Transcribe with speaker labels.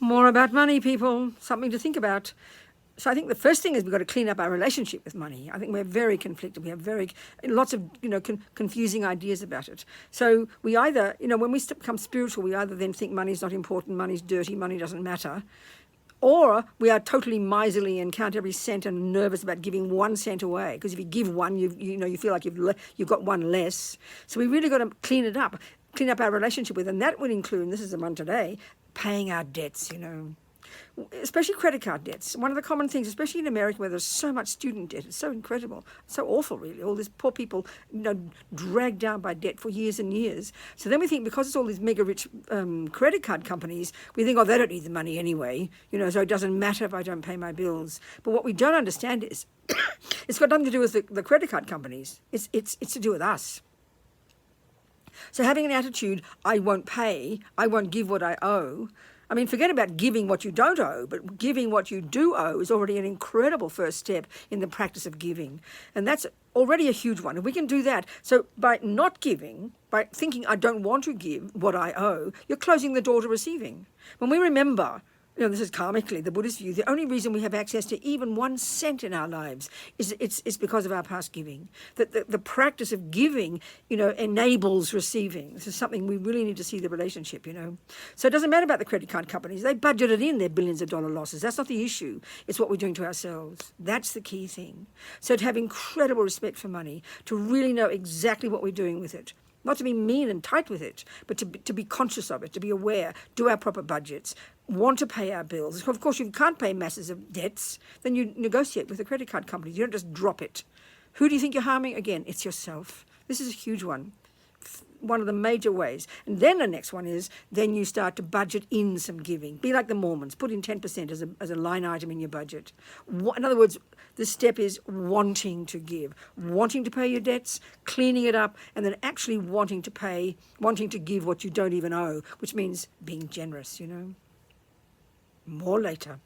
Speaker 1: More about money, people. Something to think about. So I think the first thing is we've got to clean up our relationship with money. I think we're very conflicted. We have lots of confusing ideas about it. So we either, when we become spiritual, we either then think money's not important, money's dirty, money doesn't matter, or we are totally miserly and count every cent and nervous about giving 1 cent away. Because if you give one, you feel like you've got one less. So we really got to clean it up, clean up our relationship with, and that would include, and this is the one today, paying our debts. Especially credit card debts. One of the common things, especially in America where there's so much student debt, it's so incredible, so awful really, all these poor people dragged down by debt for years and years. So then we think because it's all these mega rich credit card companies, we think, oh, they don't need the money anyway, so it doesn't matter if I don't pay my bills. But what we don't understand is it's got nothing to do with the credit card companies. It's to do with us. So having an attitude, I won't pay, I won't give what I owe. I mean, forget about giving what you don't owe, but giving what you do owe is already an incredible first step in the practice of giving. And that's already a huge one. If we can do that, so by not giving, by thinking I don't want to give what I owe, you're closing the door to receiving. When we remember, this is karmically the Buddhist view, the only reason we have access to even 1 cent in our lives is it's because of our past giving. That the practice of giving, enables receiving. This is something we really need to see the relationship, So it doesn't matter about the credit card companies. They budgeted in their billions of dollar losses. That's not the issue. It's what we're doing to ourselves. That's the key thing. So to have incredible respect for money, to really know exactly what we're doing with it. Not to be mean and tight with it, but to be conscious of it, to be aware, do our proper budgets, want to pay our bills. Of course, you can't pay masses of debts, then you negotiate with the credit card companies. You don't just drop it. Who do you think you're harming? Again, it's yourself. This is a huge one. One of the major ways. And then the next one is, then you start to budget in some giving. Be like the Mormons. Put in 10% as a line item in your budget. In other words, the step is wanting to give. Wanting to pay your debts, cleaning it up, and then actually wanting to give what you don't even owe, which means being generous, More later.